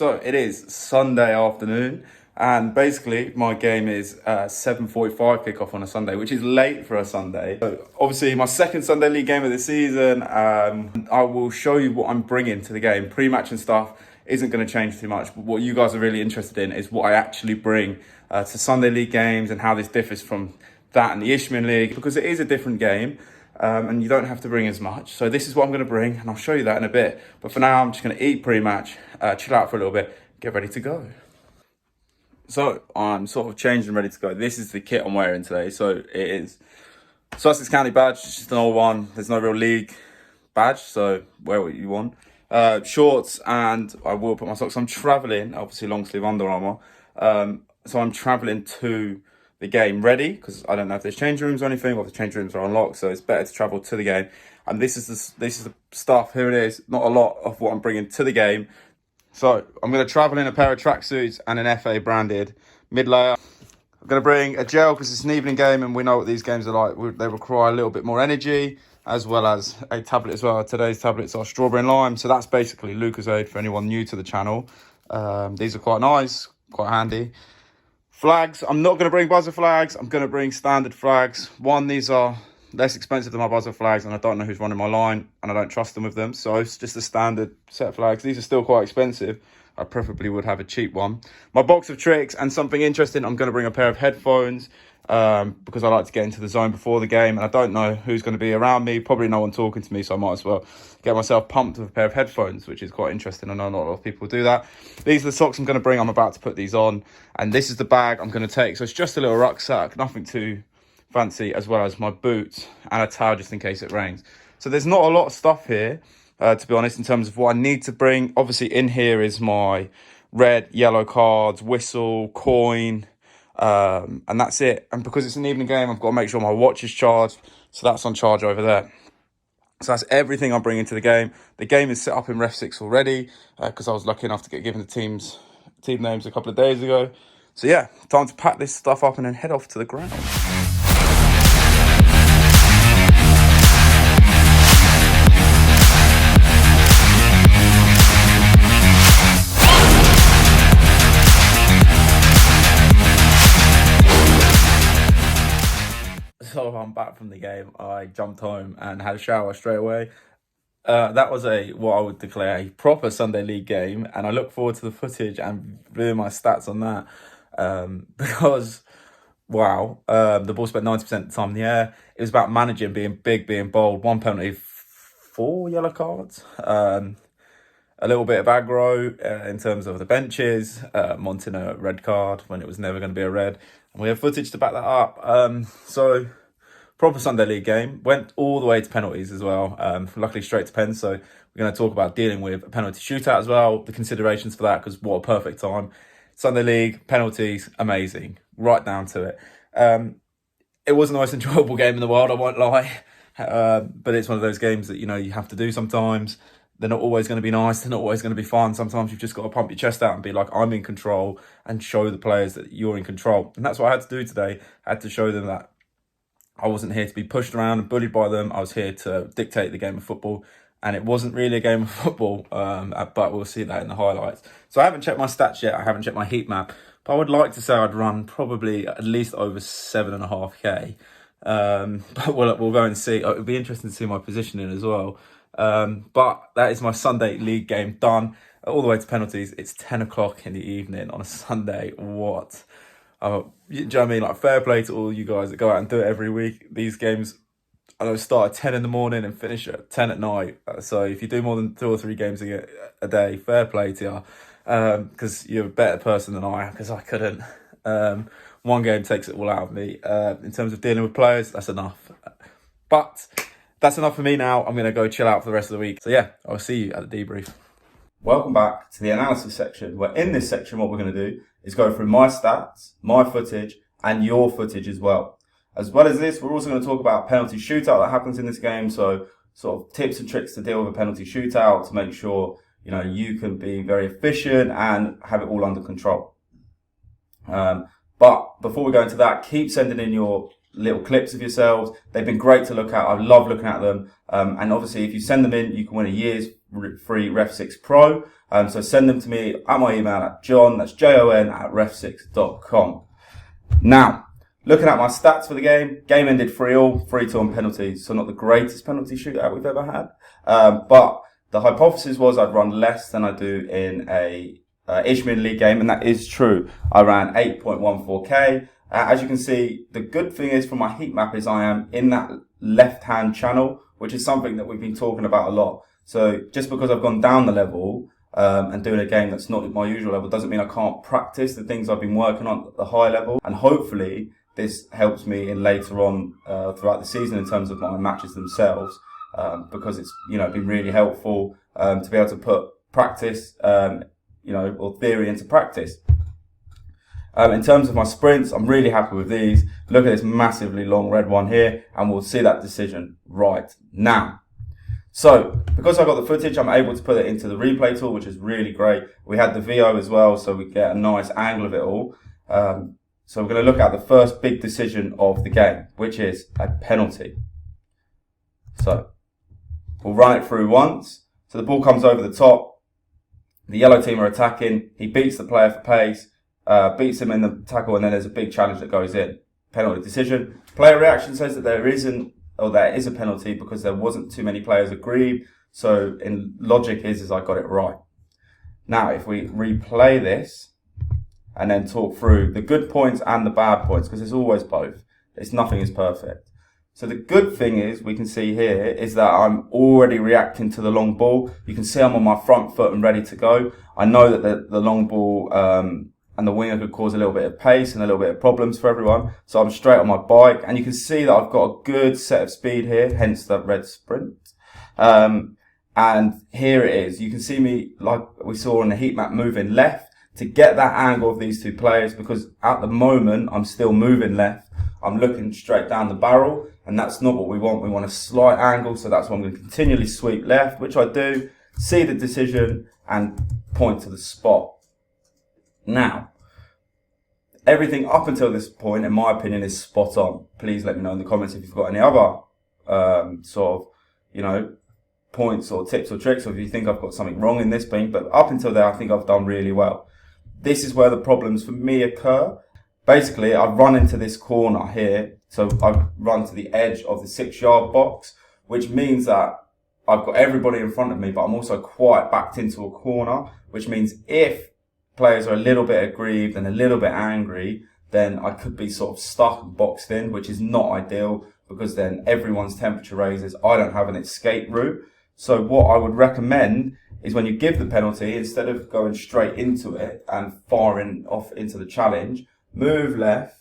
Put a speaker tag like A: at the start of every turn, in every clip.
A: So it is Sunday afternoon, and basically my game is 7:45 kickoff on a Sunday, which is late for a Sunday. So obviously my second Sunday league game of the season. I will show you what I'm bringing to the game. Pre-match and stuff isn't going to change too much, but what you guys are really interested in is what I actually bring to Sunday league games and how this differs from that and the Ishmael League, because it is a different game. And you don't have to bring as much. So this is what I'm going to bring, and I'll show you that in a bit. But for now, I'm just going to eat pre-match, chill out for a little bit, get ready to go. So I'm sort of changed and ready to go. This is the kit I'm wearing today. So it is Sussex County badge, it's just an old one. There's no real league badge, so wear what you want. Shorts, and I will put my socks. I'm travelling, obviously long sleeve Under Armour. So I'm travelling to the game ready, because I don't know if there's change rooms or anything, or if the change rooms are unlocked, so it's better to travel to the game. And this is the stuff. Here it is. Not a lot of what I'm bringing to the game. So I'm going to travel in a pair of tracksuits and an FA branded mid layer. I'm going to bring a gel because it's an evening game, and we know what these games are like. They require a little bit more energy, as well as a tablet as well. Today's tablets are strawberry and lime, so that's basically Lucozade for anyone new to the channel. These are quite nice, quite handy. Flags, I'm not going to bring buzzer flags. I'm going to bring standard flags. One, these are less expensive than my buzzer flags, and I don't know who's running my line, and I don't trust them with them. So it's just a standard set of flags. These are still quite expensive. I preferably would have a cheap one. My box of tricks, and something interesting, I'm going to bring a pair of headphones because I like to get into the zone before the game, and I don't know who's going to be around me. Probably no one talking to me, so I might as well get myself pumped with a pair of headphones, which is quite interesting. I know not a lot of people do that. These are the socks I'm going to bring. I'm about to put these on, and this is the bag I'm going to take. So it's just a little rucksack, nothing too fancy, as well as my boots and a towel just in case it rains. So there's not a lot of stuff here, to be honest, in terms of what I need to bring. Obviously in here is my red, yellow cards, whistle, coin, and that's it. And because it's an evening game, I've got to make sure my watch is charged, so that's on charge over there. So that's everything I'm bringing to the game. The game is set up in REFSIX already, because I was lucky enough to get given the team names a couple of days ago. So yeah, time to pack this stuff up and then head off to the ground. So I'm back from the game. I jumped home and had a shower straight away. That was what I would declare a proper Sunday league game, and I look forward to the footage and viewing my stats on that, because wow, the ball spent 90% of the time in the air. It was about managing, being big, being bold. 1 penalty, 4 yellow cards, a little bit of aggro in terms of the benches, wanting a red card when it was never going to be a red, and we have footage to back that up. So proper Sunday league game, went all the way to penalties as well, luckily straight to pens. So we're going to talk about dealing with a penalty shootout as well, the considerations for that, because what a perfect time. Sunday league, penalties, amazing, right down to it. It wasn't the most enjoyable game in the world, I won't lie, but it's one of those games that, you know, you have to do sometimes. They're not always going to be nice, they're not always going to be fun. Sometimes you've just got to pump your chest out and be like, I'm in control, and show the players that you're in control. And that's what I had to do today. I had to show them that I wasn't here to be pushed around and bullied by them. I was here to dictate the game of football, and it wasn't really a game of football, but we'll see that in the highlights. So I haven't checked my stats yet. I haven't checked my heat map, but I would like to say I'd run probably at least over 7.5k. But we'll go and see. It would be interesting to see my positioning as well. But that is my Sunday league game done, all the way to penalties. It's 10 o'clock in the evening on a Sunday. What? Do you know what I mean? Like, fair play to all you guys that go out and do it every week. These games, I know, start at 10 in the morning and finish at 10 at night. So if you do more than 2 or 3 games a day, fair play to you, because you're a better person than I am, because I couldn't. One game takes it all out of me. In terms of dealing with players, that's enough. But that's enough for me now. I'm going to go chill out for the rest of the week. So yeah, I'll see you at the debrief. Welcome back to the analysis section, where in this section what we're going to do is go through my stats, my footage, and your footage as well. As well as this, we're also going to talk about penalty shootout that happens in this game. So sort of tips and tricks to deal with a penalty shootout to make sure, you know, you can be very efficient and have it all under control. But before we go into that, keep sending in your little clips of yourselves. They've been great to look at. I love looking at them. And obviously, if you send them in, you can win a year's free REFSIX Pro. So send them to me at my email at John, that's Jon at refsix.com. Now, looking at my stats for the game ended 3-3, 3-2 on penalties. So not the greatest penalty shootout we've ever had. But the hypothesis was I'd run less than I do in a Ishmael League game, and that is true. I ran 8.14k. As you can see, the good thing is for my heat map is I am in that left-hand channel, which is something that we've been talking about a lot. So just because I've gone down the level and doing a game that's not at my usual level doesn't mean I can't practice the things I've been working on at the high level. And hopefully this helps me in later on throughout the season in terms of my matches themselves, because it's been really helpful to be able to put practice or theory into practice. In terms of my sprints, I'm really happy with these. Look at this massively long red one here, and we'll see that decision right now. So, because I got the footage, I'm able to put it into the replay tool, which is really great. We had the VO as well, so we get a nice angle of it all. So we're going to look at the first big decision of the game, which is a penalty. So, we'll run it through once. So the ball comes over the top. The yellow team are attacking. He beats the player for pace. Beats him in the tackle, and then there's a big challenge that goes in. Penalty decision. Player reaction says that there is a penalty because there wasn't too many players agreed. So in logic is I got it right. Now if we replay this and then talk through the good points and the bad points, because there's always both. Nothing is perfect. So the good thing is we can see here is that I'm already reacting to the long ball. You can see I'm on my front foot and ready to go. I know that the long ball and the winger could cause a little bit of pace and a little bit of problems for everyone. So I'm straight on my bike, and you can see that I've got a good set of speed here, hence the red sprint. And here it is. You can see me, like we saw on the heat map, moving left to get that angle of these two players, because at the moment I'm still moving left. I'm looking straight down the barrel, and that's not what we want. We want a slight angle, so that's why I'm going to continually sweep left, which I do, see the decision and point to the spot. Now, everything up until this point, in my opinion, is spot on. Please let me know in the comments if you've got any other points or tips or tricks, or if you think I've got something wrong in this thing. But up until there, I think I've done really well. This is where the problems for me occur. Basically, I run into this corner here. So I run to the edge of the 6-yard box, which means that I've got everybody in front of me, but I'm also quite backed into a corner, which means if players are a little bit aggrieved and a little bit angry, then I could be sort of stuck and boxed in, which is not ideal, because then everyone's temperature raises. I don't have an escape route. So what I would recommend is when you give the penalty, instead of going straight into it and firing off into the challenge, move left,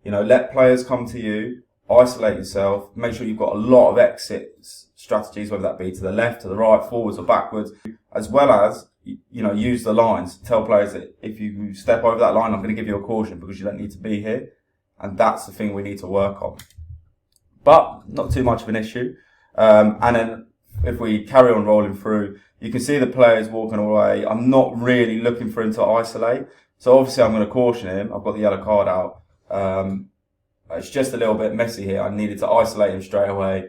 A: let players come to you, isolate yourself, make sure you've got a lot of exit strategies, whether that be to the left, to the right, forwards or backwards, as well as use the lines. Tell players that if you step over that line, I'm going to give you a caution because you don't need to be here. And that's the thing we need to work on. But not too much of an issue. And then if we carry on rolling through, you can see the players walking away. I'm not really looking for him to isolate. So obviously I'm going to caution him. I've got the yellow card out. It's just a little bit messy here. I needed to isolate him straight away,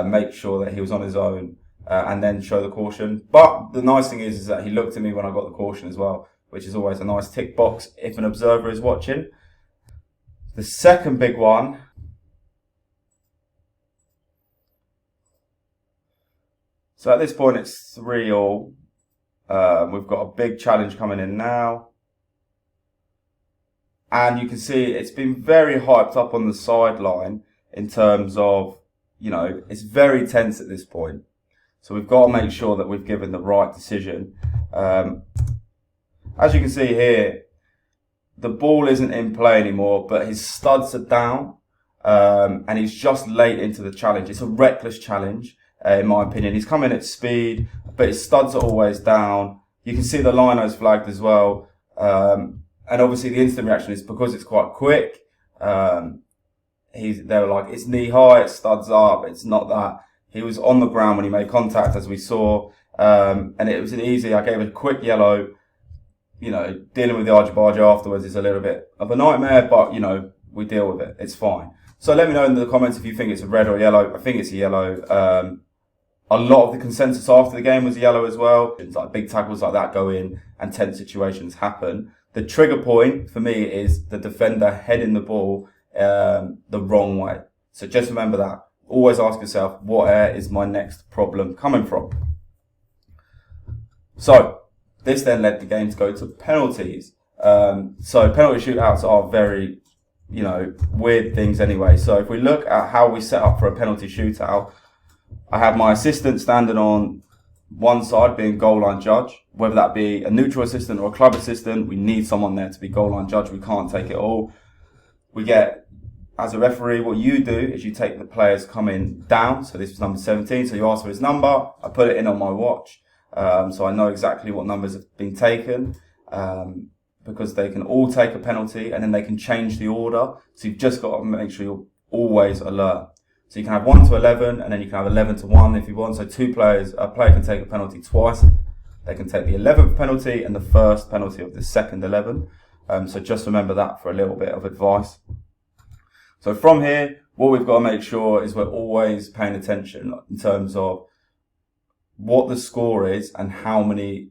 A: make sure that he was on his own. And then show the caution. But the nice thing is that he looked at me when I got the caution as well, which is always a nice tick box if an observer is watching. The second big one. So at this point it's 3-3. We've got a big challenge coming in now. And you can see it's been very hyped up on the sideline in terms of, it's very tense at this point. So we've got to make sure that we've given the right decision. As you can see here, the ball isn't in play anymore, but his studs are down, and he's just late into the challenge. It's a reckless challenge, in my opinion. He's coming at speed, but his studs are always down. You can see the lino's flagged as well. And obviously the instant reaction is because it's quite quick. They were like, it's knee high, it's studs up. It's not that. He was on the ground when he made contact, as we saw, and it was an easy. I gave it a quick yellow. Dealing with the argy-bargy afterwards is a little bit of a nightmare, but we deal with it. It's fine. So let me know in the comments if you think it's a red or yellow. I think it's a yellow. A lot of the consensus after the game was yellow as well. It's like big tackles like that go in and tense situations happen. The trigger point for me is the defender heading the ball the wrong way. So just remember that. Always ask yourself, where is my next problem coming from? So this then led the game to go to penalties. So penalty shootouts are very, weird things anyway. So if we look at how we set up for a penalty shootout, I have my assistant standing on one side being goal line judge, whether that be a neutral assistant or a club assistant. We need someone there to be goal line judge. We can't take it all. We get, as a referee, what you do is you take the players coming down. So this was number 17. So you ask for his number. I put it in on my watch. So I know exactly what numbers have been taken. Because they can all take a penalty and then they can change the order. So you've just got to make sure you're always alert. So you can have 1 to 11 and then you can have 11 to 1 if you want. So a player can take a penalty twice. They can take the 11th penalty and the first penalty of the second 11. So just remember that for a little bit of advice. So from here, what we've got to make sure is we're always paying attention in terms of what the score is and how many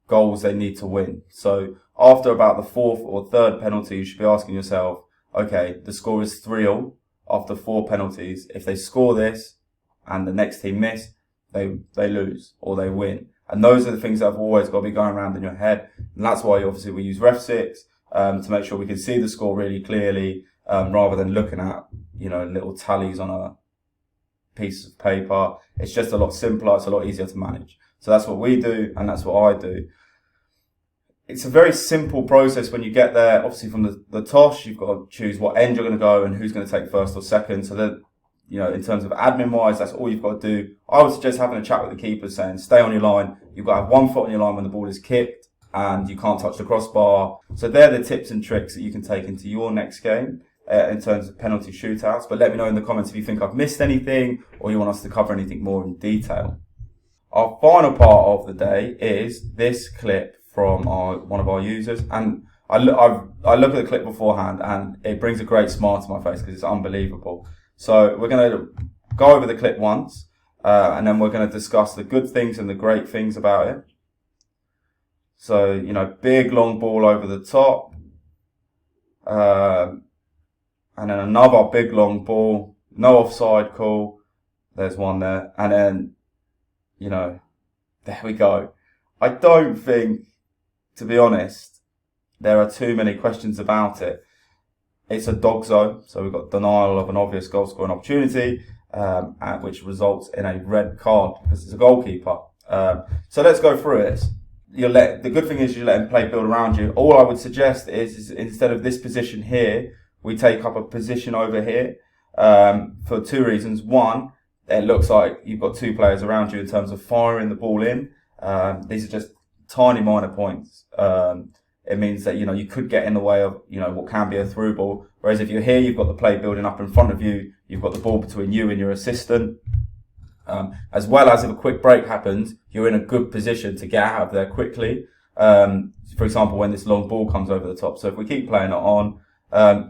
A: goals they need to win. So after about the 4th or 3rd penalty, you should be asking yourself, okay, the score is 3-3 after 4 penalties. If they score this and the next team miss, they lose or they win. And those are the things that have always got to be going around in your head. And that's why obviously we use REFSIX to make sure we can see the score really clearly, rather than looking at, little tallies on a piece of paper. It's just a lot simpler. It's a lot easier to manage. So that's what we do, and that's what I do. It's a very simple process when you get there. Obviously, from the toss, you've got to choose what end you're going to go and who's going to take first or second. So that, in terms of admin-wise, that's all you've got to do. I would suggest having a chat with the keeper saying, stay on your line. You've got to have 1 foot on your line when the ball is kicked and you can't touch the crossbar. So they're the tips and tricks that you can take into your next game in terms of penalty shootouts. But let me know in the comments if you think I've missed anything or you want us to cover anything more in detail. Our final part of the day is this clip from one of our users, and I look at the clip beforehand and it brings a great smile to my face because it's unbelievable. So we're going to go over the clip once and then we're going to discuss the good things and the great things about it. So, big long ball over the top, and then another big long ball, no offside call, there's one there, and then, there we go. I don't think, to be honest, there are too many questions about it. It's a dog zone, so we've got denial of an obvious goal scoring opportunity, which results in a red card because it's a goalkeeper. So let's go through it. The good thing is you let him play build around you. All I would suggest is instead of this position here, we take up a position over here for 2 reasons. One, it looks like you've got 2 players around you in terms of firing the ball in. These are just tiny minor points. It means that, you could get in the way of, what can be a through ball. Whereas if you're here, you've got the play building up in front of you. You've got the ball between you and your assistant. As well as if a quick break happens, you're in a good position to get out of there quickly. For example, when this long ball comes over the top. So if we keep playing it on,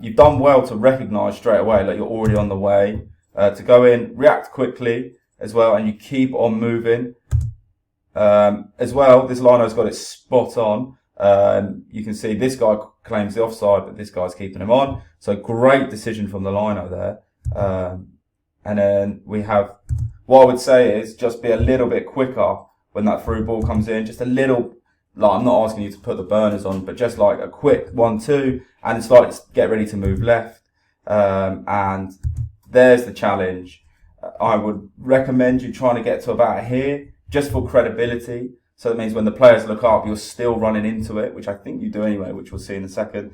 A: you've done well to recognise straight away that you're already on the way, to go in, react quickly as well, and you keep on moving. As well, this lino's got it spot on. You can see this guy claims the offside, but this guy's keeping him on. So great decision from the lino there. And then we have, what I would say is just be a little bit quicker when that through ball comes in. Just a little, I'm not asking you to put the burners on, but just like a quick 1-2, and it's like get ready to move left. And there's the challenge. I would recommend you trying to get to about here, just for credibility. So that means when the players look up, you're still running into it, which I think you do anyway, which we'll see in a second.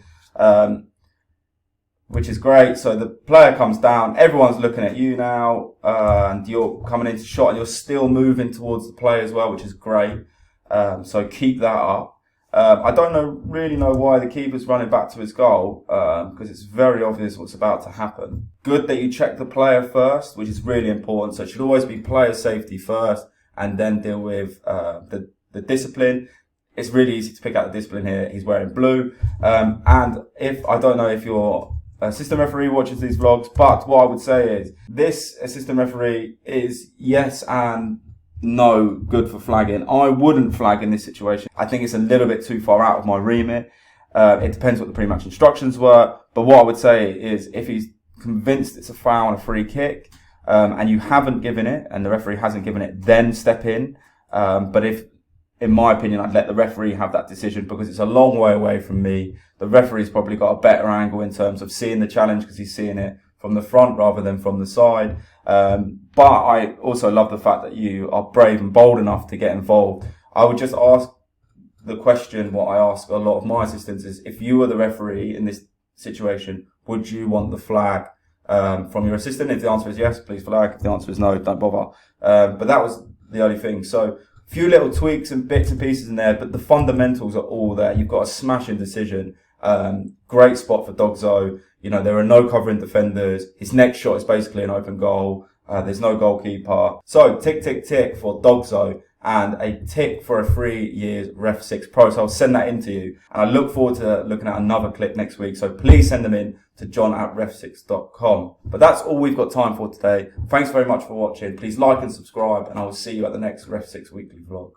A: Which is great. So the player comes down, everyone's looking at you now, and you're coming into shot and you're still moving towards the play as well, which is great. So keep that up. I don't really know why the keeper's running back to his goal, because it's very obvious what's about to happen. Good that you check the player first, which is really important. So it should always be player safety first and then deal with the discipline. It's really easy to pick out the discipline here. He's wearing blue. And I don't know if you're assistant referee watches these vlogs, but what I would say is this assistant referee is yes and no good for flagging. I wouldn't flag in this situation. I think it's a little bit too far out of my remit. It depends what the pre-match instructions were, but what I would say is if he's convinced it's a foul and a free kick, and you haven't given it, and the referee hasn't given it, then step in. But if, in my opinion, I'd let the referee have that decision because it's a long way away from me. The referee's probably got a better angle in terms of seeing the challenge because he's seeing it from the front rather than from the side. But I also love the fact that you are brave and bold enough to get involved. I would just ask the question, what I ask a lot of my assistants is, if you were the referee in this situation, would you want the flag from your assistant? If the answer is yes, please flag. If the answer is no, don't bother. But that was the only thing. So a few little tweaks and bits and pieces in there, but the fundamentals are all there. You've got a smashing decision. Great spot for Dogzo. You know, there are no covering defenders. His next shot is basically an open goal. There's no goalkeeper. So tick, tick, tick for Dogzo, and a tick for a 3 years REFSIX Pro. So I'll send that in to you. And I look forward to looking at another clip next week. So please send them in to john@refsix.com. But that's all we've got time for today. Thanks very much for watching. Please like and subscribe, and I will see you at the next REFSIX weekly vlog.